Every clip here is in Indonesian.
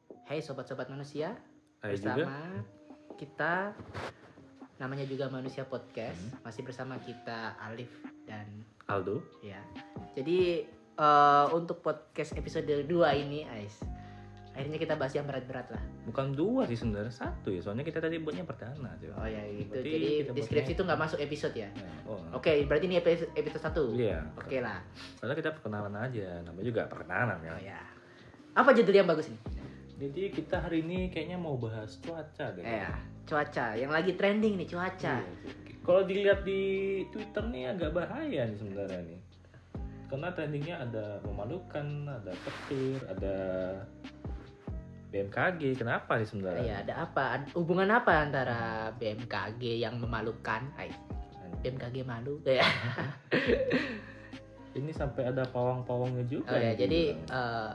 Hai sobat-sobat manusia, Hai bersama juga. kita namanya juga Manusia Podcast, masih bersama kita Alif dan Aldo. ya. Jadi untuk podcast episode 2 ini, Ais, akhirnya kita bahas yang berat-berat lah. Bukan 2 sih sebenarnya, 1 ya. Soalnya kita tadi buatnya perdana aja. Oh ya gitu. Berarti Jadi kita deskripsi buatnya- itu nggak masuk episode ya. Oh. Oke, berarti ini episode 1. Iya. Oke lah. Soalnya kita perkenalan aja, namanya juga perkenalan ya. Oh ya. Apa judul yang bagus ini? Jadi kita hari ini kayaknya mau bahas cuaca deh. Cuaca. Yang lagi trending nih cuaca. Iya. Kalau dilihat di Twitter nih agak bahaya nih sebenarnya nih. Karena trendingnya ada memalukan, ada petir, ada BMKG. Kenapa nih sebenarnya? Iya, ada apa? Hubungan apa antara BMKG yang memalukan? BMKG malu ya. Ini sampai ada pawang-pawangnya juga. Oh ya, nih jadi dibilang.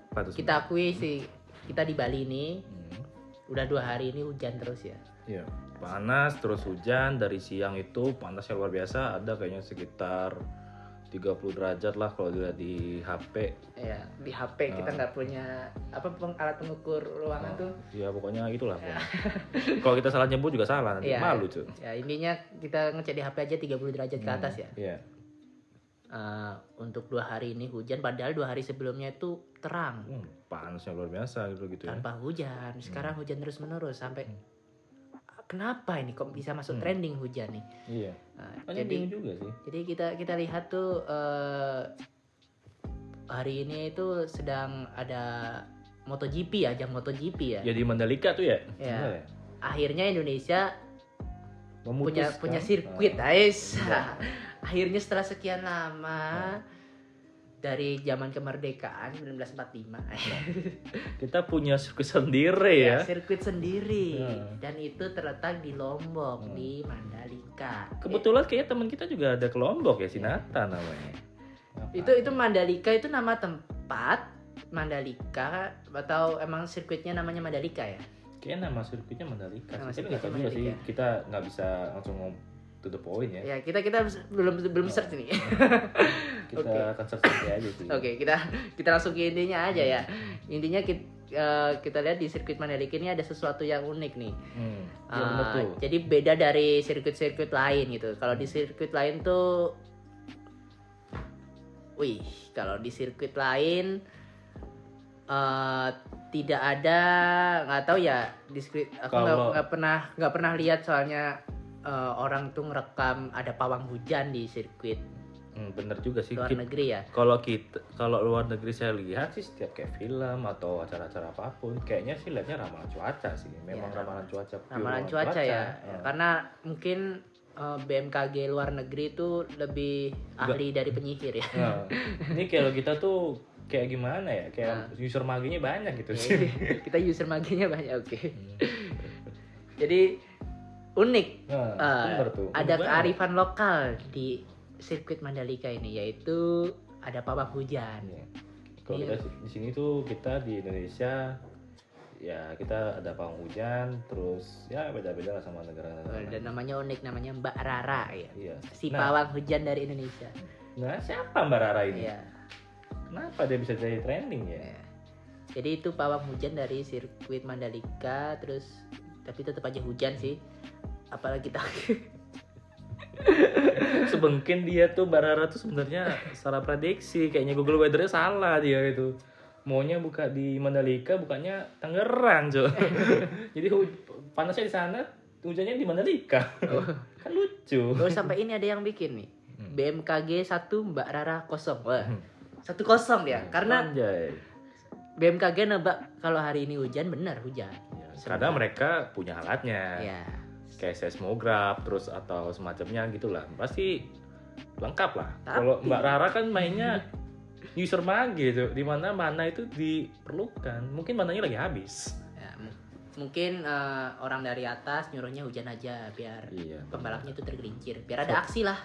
Apa tuh kita akui sih, kita di Bali ini sebenarnya? udah 2 hari ini hujan terus ya. Iya, panas terus hujan dari siang itu panasnya luar biasa, ada kayaknya sekitar 30 derajat lah kalau dilihat di HP. Ya, di HP kita nggak punya alat pengukur ruangan tuh. Ya pokoknya itulah pokoknya. Kalau kita salah nyebut juga salah nanti Iya. malu cuy. Ya, intinya kita ngecek di HP aja 30 derajat ke atas ya. Iya. Untuk 2 hari ini hujan, padahal 2 hari sebelumnya itu terang. Panasnya luar biasa gitu ya. Tanpa hujan. Sekarang hujan terus menerus sampai kenapa ini kok bisa masuk trending hujan nih? Iya. Nah, Makanya bingung juga sih. jadi kita lihat tuh hari ini itu sedang ada MotoGP ya, ajang MotoGP ya. Jadi Mandalika tuh ya. Ya. Sebenarnya. Akhirnya Indonesia Memutuskan. punya sirkuit, guys. Iya. Akhirnya setelah sekian lama dari zaman kemerdekaan 1945. Kita punya sirkuit sendiri ya. Sirkuit sendiri Ya. dan itu terletak di Lombok di Mandalika. Kebetulan kayaknya teman kita juga ada ke Lombok ya, si Nathan namanya. Itu Mandalika itu nama tempat Mandalika atau emang sirkuitnya namanya Mandalika ya? Kayaknya nama sirkuitnya Mandalika. Nama Tapi nggak tahu sirkuitnya juga sih. Mandalika. Kita nggak bisa langsung to the point ya. Ya, kita belum search nih. Kita Oke. akan search aja sih. Oke, kita langsung ke intinya aja ya. Intinya kita lihat di sirkuit Mandalika ini ada sesuatu yang unik nih. Iya benar tuh. Jadi beda dari sirkuit-sirkuit lain gitu. Kalau di sirkuit lain tuh, kalau di sirkuit lain tidak ada, nggak tahu ya di sirkuit. Aku nggak pernah lihat soalnya orang tuh ngerekam ada pawang hujan di sirkuit Bener juga sih. luar negeri ya. Kalau luar negeri saya lihat sih setiap kayak film atau acara-acara apapun, kayaknya sih lihatnya ramalan cuaca sih. Memang Ya, ramalan cuaca. pure ramalan cuaca ya. Heeh. Karena mungkin BMKG luar negeri itu lebih ahli dari penyihir ya. Nah, ini kalau kita tuh kayak gimana ya? Kayak user maginya banyak gitu sih. Kita user maginya banyak, oke. Jadi unik. Nah, bener tuh. Ada Unik banget. kearifan lokal di sirkuit Mandalika ini, yaitu ada pawang hujan. Iya. Kalau kita di sini tuh kita di Indonesia ya kita ada pawang hujan, terus ya beda-beda lah sama negara lain. Dan namanya unik, namanya Mbak Rara ya. Iya. Si pawang hujan dari Indonesia. Nah, siapa Mbak Rara ini? Iya. Kenapa dia bisa jadi trending ya? Ya. Jadi itu pawang hujan dari sirkuit Mandalika, terus tapi tetap aja hujan sih. Apalagi kita Sebengkin dia tuh Mbak Rara tuh sebenarnya salah prediksi, kayaknya Google Weather-nya salah dia itu. Maunya buka di Mandalika, bukannya Tangerang, coy. Jadi panasnya di sana, hujannya di Mandalika. Kan lucu. Terus sampai ini ada yang bikin nih. BMKG 1 Mbak Rara 0. Wah. 1-0 dia. Karena Anjay. BMKG nebak kalau hari ini hujan, benar hujan. Ya, karena mereka punya alatnya. Ya. Kayak seismograf terus atau semacamnya gitulah. Pasti lengkap lah. Tapi- Kalau Mbak Rara kan mainnya user mage gitu, di mana mana itu diperlukan. Mungkin mananya lagi habis. Ya, mungkin orang dari atas nyuruhnya hujan aja biar Iya. pembalapnya itu tergelincir, biar ada aksi lah.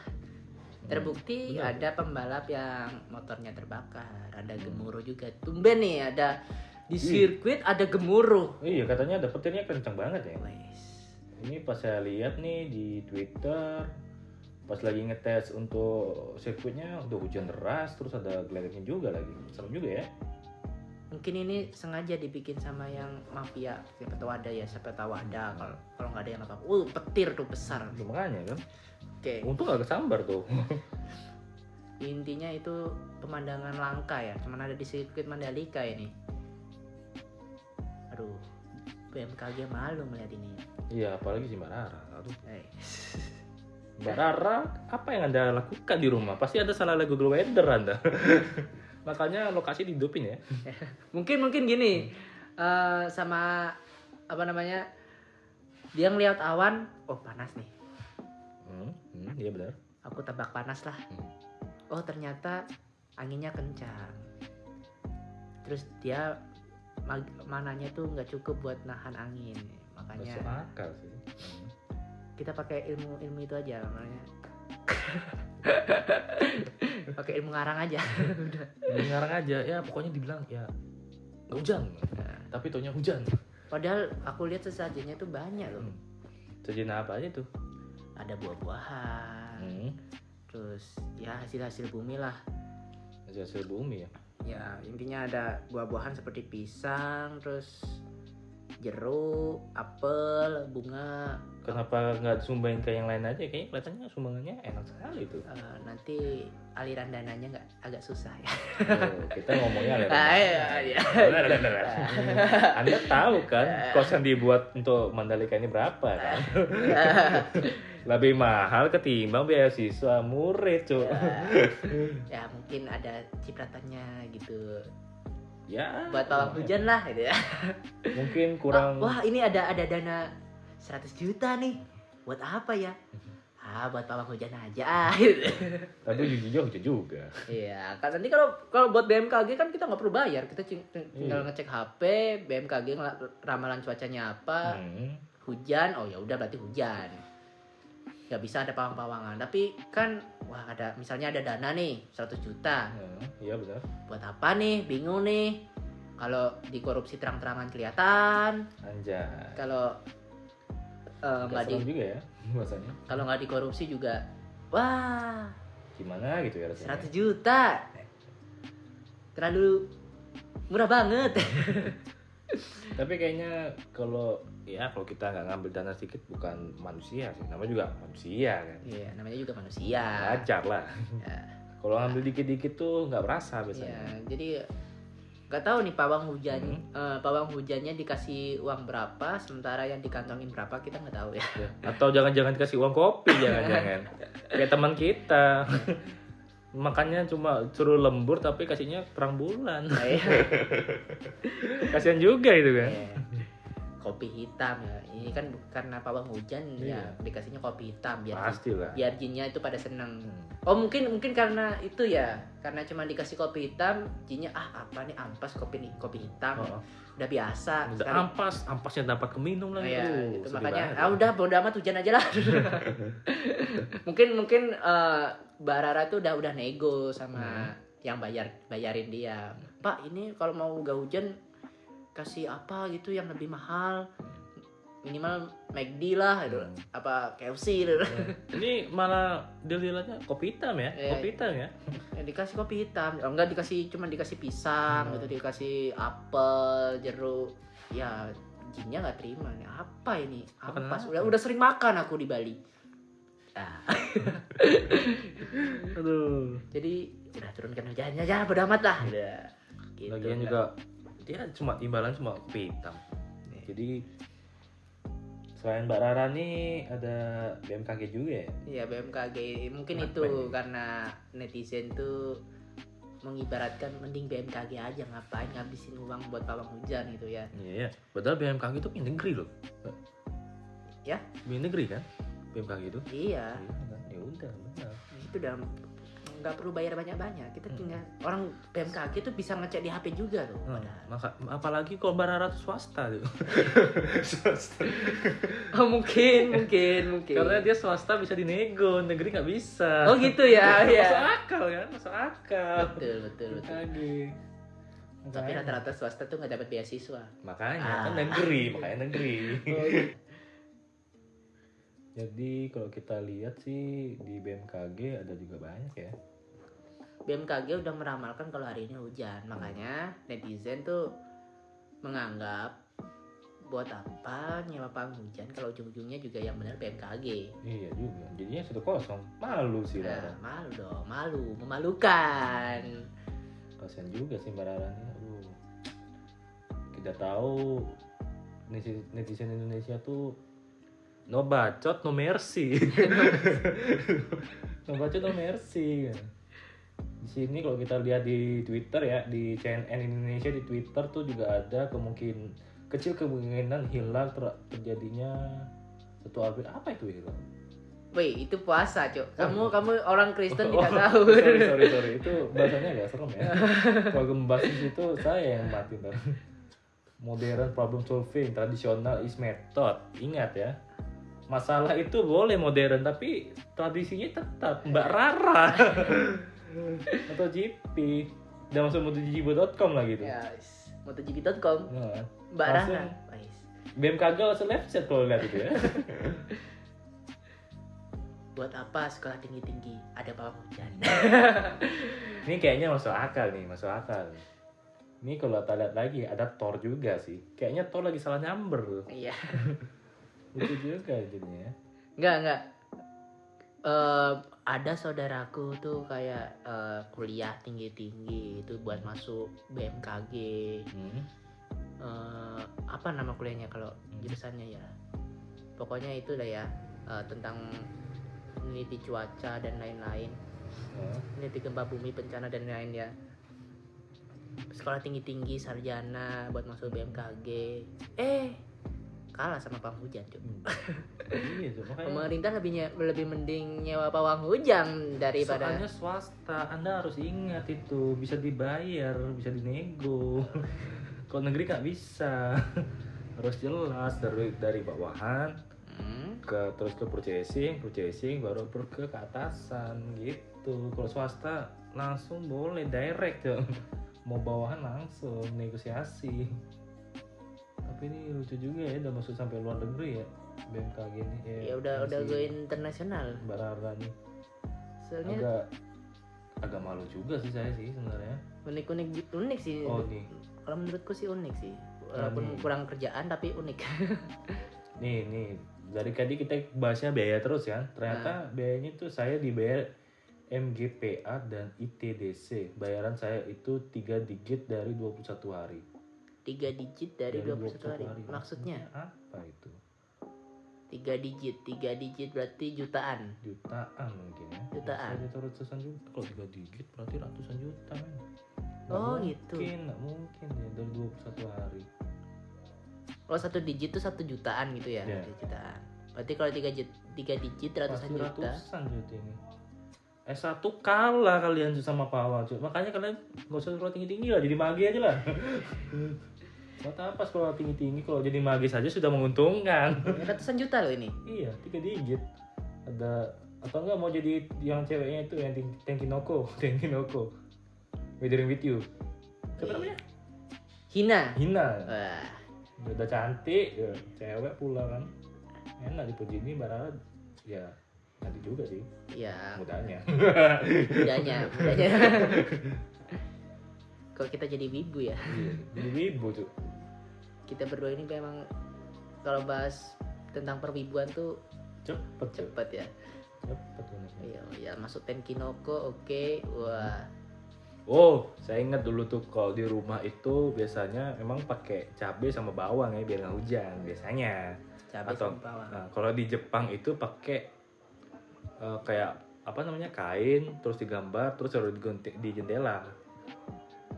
Terbukti benar. ada pembalap yang motornya terbakar, ada gemuruh juga. Tumben nih ada di sirkuit ada gemuruh. Iya, katanya ada petirnya kencang banget ya. Wes. Ini pas saya lihat nih di Twitter, pas lagi ngetes untuk sirkuitnya udah hujan deras, terus ada geledeknya juga lagi. Serem juga ya. mungkin ini sengaja dibikin sama yang mafia, siapa tahu ada ya, siapa tahu ada. Kalau nggak ada yang apa, petir tuh besar. Itu makanya kan. Oke. Untung gak kesambar tuh. Intinya itu pemandangan langka ya, cuman ada di sirkuit Mandalika ini. Aduh, BMKG malu melihat ini. Iya, apalagi si Mbak Rara. Aduh. Mbak Ya. Rara, apa yang Anda lakukan di rumah? Pasti ada salah Google Weather Anda. Makanya lokasi dihidupin ya. Mungkin gini, sama apa namanya, dia ngeliat awan, oh panas nih, Iya benar. aku tebak panas lah. Oh ternyata anginnya kencang, terus dia mananya tuh nggak cukup buat nahan angin, makanya Masuk akal sih. kita pakai ilmu itu aja namanya. Pakai ilmu ngarang aja. Udah. Ngarang aja ya, pokoknya dibilang ya nggak hujan, tapi taunya hujan. Padahal aku lihat sesajennya tuh banyak loh. Sajian apa aja tuh? Ada buah-buahan, terus ya hasil bumi lah. Hasil bumi ya. Ya intinya ada buah-buahan seperti pisang, terus jeruk, apel, bunga. Kenapa nggak sumbangin ke yang lain aja? Kayaknya kelihatannya sumbangannya enak sekali tuh. Nanti aliran dananya nggak agak susah ya. Oh, kita ngomongnya aliran Iya. Benar. Anda tahu kan kos yang dibuat untuk Mandalika ini berapa kan? Lebih mahal ketimbang beasiswa murid cuy. Ya mungkin ada cipratannya gitu. Ya. Buat pawang hujan lah gitu ya. Mungkin kurang. Wah ini ada dana 100 juta nih. Buat apa ya? Buat pawang hujan aja. Gitu. Tapi jujur juga. Iya, kan nanti kalau buat BMKG kan kita nggak perlu bayar, kita tinggal ngecek HP, BMKG ramalan cuacanya apa, hujan, oh ya udah berarti hujan. Nggak bisa ada pawang-pawangan. Tapi kan wah ada misalnya ada dana nih 100 juta. Iya benar. Buat apa nih? Bingung nih. Kalau dikorupsi terang-terangan kelihatan. Anjay. Kalau nggak juga ya bahasanya. Kalau nggak dikorupsi juga, wah. Gimana gitu ya rasanya? 100 juta. Terlalu murah banget. Tapi kayaknya kalau kita nggak ngambil dana sedikit bukan manusia sih, namanya juga manusia kan. Iya, namanya juga manusia. Wajar lah. Ya. Kalau ngambil dikit-dikit tuh nggak berasa Iya, biasanya. jadi nggak tahu nih pawang hujannya dikasih uang berapa, sementara yang dikantongin berapa kita nggak tahu ya. Atau jangan-jangan dikasih uang kopi, jangan-jangan. Kayak teman kita. Makannya cuma suruh lembur tapi kasihnya terang bulan. Kasihan juga itu kan. Iya. Kopi hitam ya. Ini kan karena pawang hujan ya dikasihnya kopi hitam biar jinnya itu pada seneng. Oh mungkin karena itu ya, karena cuma dikasih kopi hitam, jinnya apa nih ampas kopi hitam. Udah biasa. Udah ampasnya dapat keminum lagi. Gitu. Makanya udah bodo amat hujan aja lah. mungkin Mbak Rara tuh udah nego sama yang bayarin dia. Pak ini kalau mau gak hujan kasih apa gitu yang lebih mahal, minimal McD lah gitu. Apa KFC gitu. Ini malah dilihatnya kopi hitam ya. Kopi hitam ya. Dikasih kopi hitam, enggak cuma dikasih pisang gitu, dikasih apel, jeruk. Ya jinnya nggak terima nih, apa ini ampas. Udah sering makan aku di Bali. Aduh. Jadi udah turunkan hujannya aja, bodo amat lah. Udah. Gitu. Lagian juga dia cuma imbalan cuma kopi hitam. Jadi selain Mbak Rara nih ada BMKG juga ya? Iya BMKG mungkin itu karena netizen tuh mengibaratkan mending BMKG aja, ngapain ngabisin uang buat pawang hujan gitu ya. Iya. Padahal BMKG itu punya negeri loh. Ya? Punya negeri kan? BMKG itu? Iya. Ya udah, benar. Itu udah nggak perlu bayar banyak-banyak. Kita tinggal orang BMKG tuh bisa ngecek di HP juga tuh. Apalagi kalau Mbak Rara tuh swasta tuh. Oh, mungkin. Karena dia swasta bisa dinego, negeri nggak bisa. Oh gitu ya. Masuk akal kan? Masuk akal. Betul. Tapi rata-rata swasta tuh nggak dapat beasiswa. Makanya kan negeri. Oh, Jadi kalau kita lihat sih di BMKG ada juga banyak ya. BMKG udah meramalkan kalau hari ini hujan. Makanya netizen tuh menganggap buat apa nyewa panggung hujan kalau ujung-ujungnya juga yang benar BMKG. Iya juga. Jadinya 1-0. Malu sih Nah, Rara. malu dong, memalukan. Kasian juga sih Mbak Rara nih. Aduh. Kita tahu netizen Indonesia tuh no bacot no mercy. No bacot no mercy. Di sini kalau kita lihat di Twitter ya, di CNN Indonesia di Twitter tuh juga ada kecil kemungkinan hilal terjadinya satu April. Apa itu hilal? Wih, itu puasa, Cuk. Kamu orang Kristen tidak tahu. Sorry. Itu bahasanya agak serem ya. Kalau membahas di situ saya yang mati ntar. Modern problem solving, tradisional is method. Ingat ya. Masalah itu boleh modern tapi tradisinya tetap Mbak Rara. Atau GP. Udah masuk MotoGP.com lah gitu. Ya, MotoGP.com. Nah, Mbak langsung Rara. Wais. BMKG langsung left set kalau lihat itu ya. Buat apa sekolah tinggi-tinggi? Ada pawang hujan. Ini kayaknya masuk akal. Ini kalau kita lihat lagi ada Thor juga sih. Kayaknya Thor lagi salah nyamber. Iya. Itu juga jadinya. Enggak. Ada saudaraku tuh kayak kuliah tinggi-tinggi itu buat masuk BMKG. Apa nama kuliahnya kalau jurusannya ya? Pokoknya itu lah ya, tentang meneliti cuaca dan lain-lain. Meneliti gempa bumi, bencana dan lain ya. Sekolah tinggi-tinggi sarjana buat masuk BMKG. Kalah sama pawang hujan, Cuk. Iya tuh, makanya Pemerintah lebih mending nyewa pawang hujan daripada soalnya swasta. Anda harus ingat itu bisa dibayar, bisa dinego. Kalau negeri nggak bisa. Harus jelas dari bawahan terus ke purchasing baru ke atasan gitu. Kalau swasta langsung boleh direct tuh. Mau bawahan langsung negosiasi. Tapi ini lucu juga ya, udah masuk sampai luar negeri ya BMKG ini. ya udah go internasional. Mbak Rara nih. Soalnya Agak malu juga sih saya sih sebenarnya. unik sih. Oh nih. Kalau menurutku sih unik sih. Walaupun kurang kerjaan tapi unik. Nih dari tadi kita bahasnya biaya terus kan. Ternyata biayanya tuh saya dibayar MGPA dan ITDC. Bayaran saya itu 3 digit dari 21 hari. 3 digit dari 21 hari. Maksudnya apa itu? 3 digit berarti jutaan. Jutaan mungkin ya. Jutaan. Bisa ratusan juta. Kalau 3 digit berarti ratusan juta kan. Gitu. Nggak mungkin ya dari 21 hari. Kalau 1 digit tuh 1 jutaan gitu ya. Yeah. 1 jutaan. Berarti kalau 3 digit ratusan Pasti juta. Ratusan juta ini. S1 kalah kalian sama Pawang, cuy. Makanya kalian nggak usah sekolah tinggi-tinggi lah, jadi magi aja lah. Buat apa sekolah tinggi-tinggi kalau jadi magi saja sudah menguntungkan. Ratusan juta loh ini. Iya, 3 digit. Ada atau enggak mau jadi yang ceweknya itu yang Tenkinoko. Weathering with you. Siapa namanya? Hina. Wah. Udah cantik, ya, cewek pula kan. Enak dipuji ini barang ya nanti juga sih. Ya. Mudanya. Kalau kita jadi wibu ya. Iya, jadi wibu tuh. Kita berdua ini memang kalau bahas tentang perwibuan tuh cepet ya. Cepet bener. Iya, masuk Tenkinoko, oke. Wah. Oh, saya ingat dulu tuh kalau di rumah itu biasanya memang pakai cabai sama bawang ya biar nggak hujan biasanya. Cabai sama bawang. Nah, kalau di Jepang itu pakai kayak apa namanya kain terus digambar terus harus di jendela.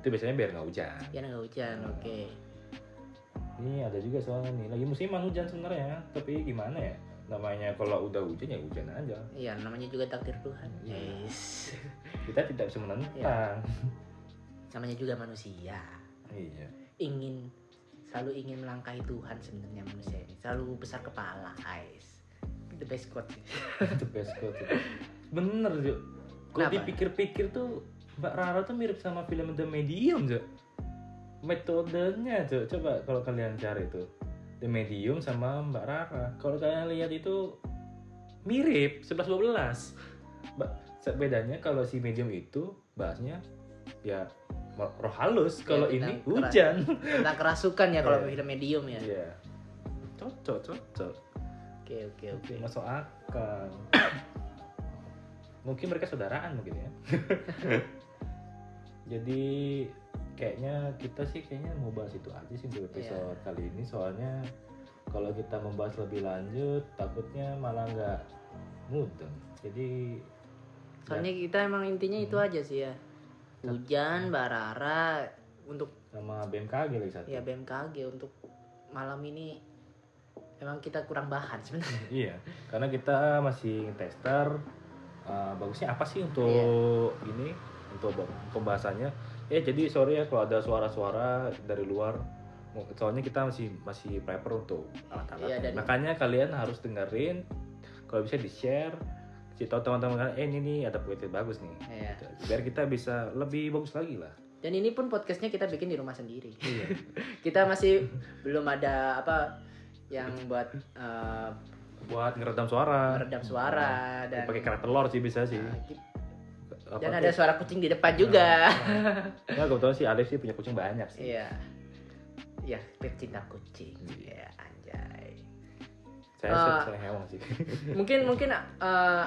Itu biasanya biar nggak hujan. Biar nggak hujan, oke. Ini ada juga soalnya nih lagi musiman hujan sebenarnya, tapi gimana ya? Namanya kalau udah hujan ya hujan aja. Iya, namanya juga takdir Tuhan. Iya. Yes. Kita tidak bisa menentang. Ya. Namanya juga manusia. Iya. Selalu ingin melangkahi Tuhan sebenarnya manusia ini. Selalu besar kepala, guys. The best quote. The best quote. Bener, Jo. Kalau dipikir-pikir tuh Mbak Rara tuh mirip sama film The Medium, Jo. Metodenya, Jo. Coba kalau kalian cari tuh. The Medium sama Mbak Rara. Kalau kalian lihat itu mirip 11-12. bedanya kalau si medium itu bahasnya ya roh halus, kalau Ya, ini tentang hujan. tentang kerasukan ya kalau Iya. film medium ya. Iya. Cocok. Oke. Masuk akal. Mungkin mereka saudaraan mungkin ya. Jadi kayaknya kita sih mau bahas itu aja sih untuk episode kali ini, soalnya kalau kita membahas lebih lanjut takutnya malah nggak mudeng. Jadi Soalnya kita emang intinya itu aja sih ya. Hujan, Barara untuk sama BMKG lagi satu. ya BMKG untuk malam ini emang kita kurang bahan sebenarnya. Iya, karena kita masih tester. Bagusnya apa sih untuk ini, untuk pembahasannya? Ya jadi sorry ya kalau ada suara-suara dari luar. Soalnya kita masih prepare untuk alat-alat. Iya, Makanya kalian harus dengerin. Kalau bisa di-share, kasih tahu teman-teman kalian, ini nih ada podcast bagus nih. Iya. Biar kita bisa lebih bagus lagi lah. Dan ini pun podcastnya kita bikin di rumah sendiri. Iya. Kita masih belum ada apa yang buat Buat ngeredam suara. dan pakai kerak telur sih bisa sih. Dan ada suara kucing di depan juga. Ya kebetulan sih Alif sih punya kucing banyak sih. Iya. Ya, pecinta kucing. Ya, anjay. Saya hewan sih. Mungkin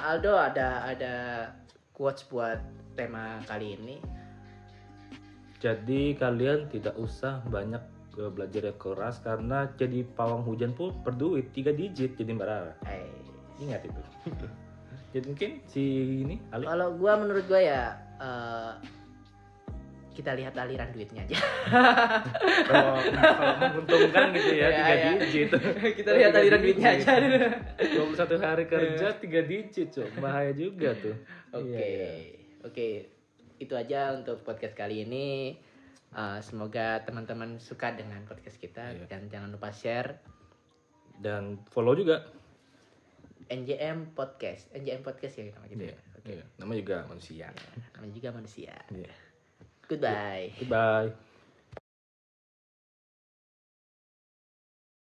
Aldo ada quotes buat tema kali ini. Jadi kalian tidak usah banyak belajar yang keras, karena jadi pawang hujan pun berduit 3 digit jadi Mbak Rara. Ingat itu. Jadi mungkin si ini Alif. Kalau menurut gua ya kita lihat aliran duitnya aja. Kalau menguntungkan gitu ya, 3 digit. Kita lihat aliran duitnya aja. 21 hari kerja 3 digit, Cok. Bahaya juga tuh. Oke. Itu aja untuk podcast kali ini. Semoga teman-teman suka dengan podcast kita dan jangan lupa share dan follow juga NJM Podcast ya nama gitu. Namanya juga manusia. Namanya juga manusia. Yeah. Goodbye. Goodbye.